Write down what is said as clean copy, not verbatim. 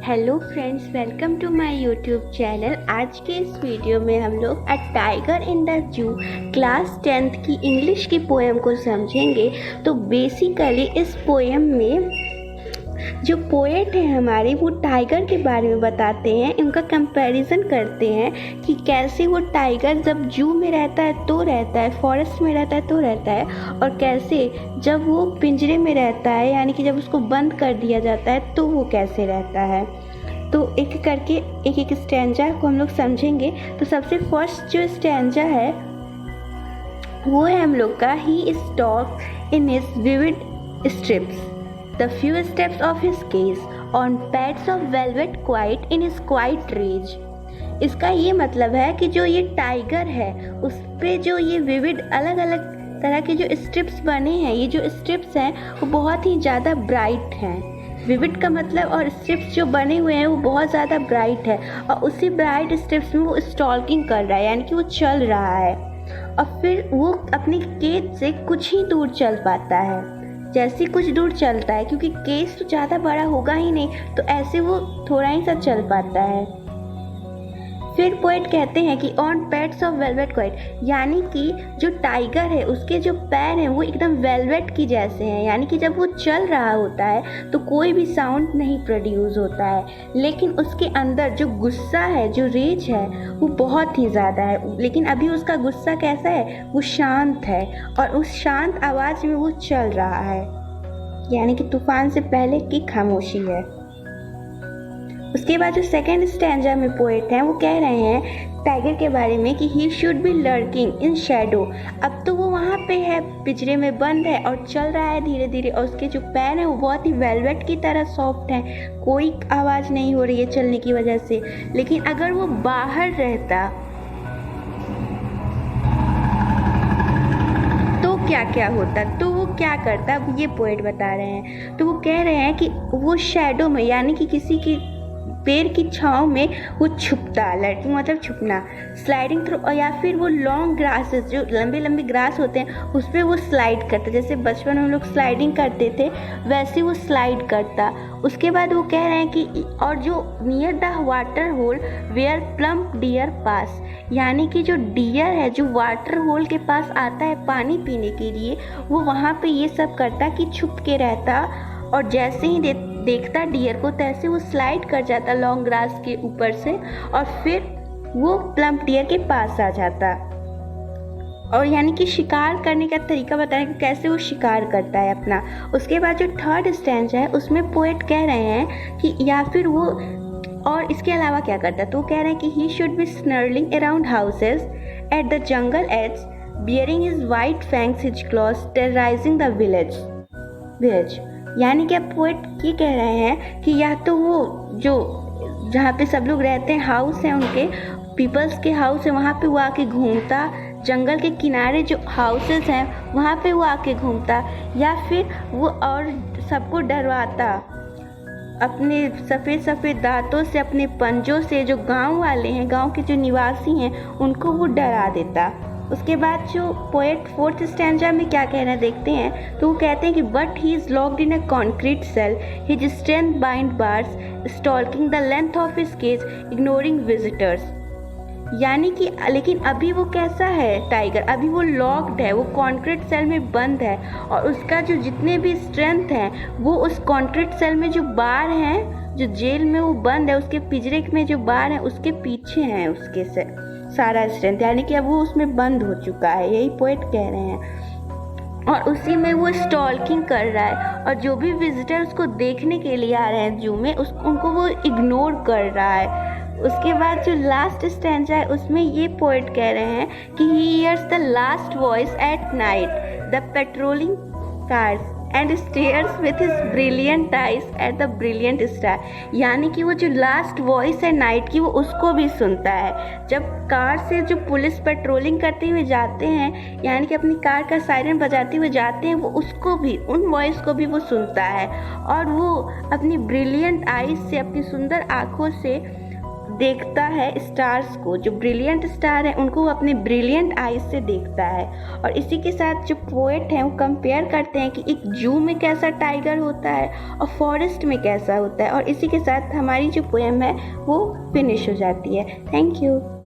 Hello friends, welcome to my YouTube channel. आज के इस वीडियो में हम लोग a tiger in the zoo class 10th की इंग्लिश की पोएम को समझेंगे। तो बेसिकली इस पोएम में जो पोएट है हमारे वो टाइगर के बारे में बताते हैं, उनका कंपैरिजन करते हैं कि कैसे वो टाइगर जब जू में रहता है तो रहता है, फॉरेस्ट में रहता है तो रहता है, और कैसे जब वो पिंजरे में रहता है यानी कि जब उसको बंद कर दिया जाता है तो वो कैसे रहता है। तो एक करके एक एक स्टैंजा को हम लोग समझेंगे। तो सबसे फर्स्ट जो स्टैंजा है वो है हम लोग का, he is talk in his vivid strips the few steps of his gaze on pads of velvet quiet in his quiet rage। इसका ये मतलब है कि जो ये टाइगर है उस पे जो ये विविड अलग अलग तरह के जो स्ट्रिप्स बने हैं, ये जो स्ट्रिप्स हैं वो बहुत ही ज़्यादा ब्राइट हैं। विविड का मतलब और स्ट्रिप्स जो बने हुए हैं वो बहुत ज़्यादा ब्राइट है, और उसी ब्राइट स्ट्रिप्स में वो स्टॉकिंग कर रहा है यानी कि वो चल रहा है, और फिर वो अपनी केज से कुछ ही दूर चल पाता है। जैसे कुछ दूर चलता है, क्योंकि केस तो ज़्यादा बड़ा होगा ही नहीं, तो ऐसे वो थोड़ा ही सा चल पाता है। फिर पोएट कहते हैं कि on pads of velvet quite, यानी कि जो टाइगर है उसके जो पैर हैं वो एकदम वेलवेट की जैसे हैं, यानी कि जब वो चल रहा होता है तो कोई भी साउंड नहीं प्रोड्यूस होता है, लेकिन उसके अंदर जो गुस्सा है, जो रेज है वो बहुत ही ज़्यादा है। लेकिन अभी उसका गुस्सा कैसा है, वो शांत है, और उस शांत आवाज़ में वो चल रहा है, यानी कि तूफान से पहले की खामोशी है। उसके बाद जो सेकेंड स्टैंजा में पोएट हैं वो कह रहे हैं टाइगर के बारे में कि he should B lurking in Shadow. अब तो वो वहाँ पे है, पिंजरे में बंद है और चल रहा है धीरे धीरे, और उसके जो पैर हैं वो बहुत ही वेलवेट की तरह सॉफ्ट हैं, कोई आवाज़ नहीं हो रही है चलने की वजह से। लेकिन अगर वो बाहर रहता तो क्या क्या होता, तो वो क्या करता, अब ये पोएट बता रहे हैं। तो वो कह रहे हैं कि वो शैडो में यानी कि किसी की पेड़ की छांव में वो छुपता, लर्किंग मतलब छुपना, स्लाइडिंग थ्रू, और या फिर वो लॉन्ग ग्रासेस जो लंबे लंबे ग्रास होते हैं उस पर वो स्लाइड करता, जैसे बचपन में हम लोग स्लाइडिंग करते थे वैसे वो स्लाइड करता। उसके बाद वो कह रहे हैं कि और जो near the water hole where plump deer pass, यानी कि जो डियर है जो वाटर होल के पास आता है पानी पीने के लिए, वो वहाँ पे ये सब करता कि छुप के रहता, और जैसे ही देखता डियर को तैसे वो स्लाइड कर जाता लॉन्ग ग्रास के ऊपर से, और फिर वो प्लम्प डियर के पास आ जाता। और यानी कि शिकार करने का तरीका बताया कि कैसे वो शिकार करता है अपना। उसके बाद जो थर्ड स्टैंजा है उसमें पोएट कह रहे हैं कि या फिर वो और इसके अलावा क्या करता है, तो वो कह रहे हैं कि he should be snarling around houses at the jungle edges bearing his white fangs his claws terrorising the village. यानी कि अब पोएट ये कह रहे हैं कि या तो वो जो जहाँ पे सब लोग रहते हैं हाउस हैं उनके, पीपल्स के हाउस है, वहाँ पे वो आके घूमता, जंगल के किनारे जो हाउसेस हैं वहाँ पे वो आके घूमता, या फिर वो और सबको डरवाता अपने सफ़ेद सफ़ेद दांतों से, अपने पंजों से, जो गांव वाले हैं, गांव के जो निवासी हैं उनको वो डरा देता। उसके बाद जो पोएट फोर्थ स्टैंजा में क्या कहना देखते हैं, तो वो कहते हैं कि but he is locked in a concrete cell, his strength behind bars stalking the length of his cage ignoring visitors. यानी कि लेकिन अभी वो कैसा है टाइगर, अभी वो लॉक्ड है, वो कॉन्क्रीट सेल में बंद है, और उसका जो जितने भी स्ट्रेंथ हैं वो उस कॉन्क्रीट सेल में जो बार हैं, जो जेल में वो बंद है उसके पिंजरे में जो बार हैं उसके पीछे हैं उसके से सारा स्ट्रेंथ, यानी कि अब वो उसमें बंद हो चुका है, यही पोएट कह रहे हैं। और उसी में वो स्टॉकिंग कर रहा है, और जो भी विजिटर उसको देखने के लिए आ रहे हैं जू में उनको वो इग्नोर कर रहा है। उसके बाद जो लास्ट स्टैंजा है उसमें ये पोएट कह रहे हैं कि he hears the last voice at night the patrolling cars and stairs with his brilliant eyes at the brilliant star. यानी कि वो जो लास्ट वॉइस है नाइट की वो उसको भी सुनता है, जब कार से जो पुलिस पेट्रोलिंग करते हुए जाते हैं, यानी कि अपनी कार का सायरन बजाते हुए जाते हैं, वो उसको भी, उन वॉइस को भी वो सुनता है, और वो अपनी ब्रिलियंट आइज से, अपनी सुंदर आँखों से देखता है स्टार्स को, जो ब्रिलियंट स्टार है उनको वो अपने ब्रिलियंट आईज से देखता है। और इसी के साथ जो पोएट हैं वो कंपेयर करते हैं कि एक जू में कैसा टाइगर होता है और फॉरेस्ट में कैसा होता है। और इसी के साथ हमारी जो पोएम है वो फिनिश हो जाती है। Thank you.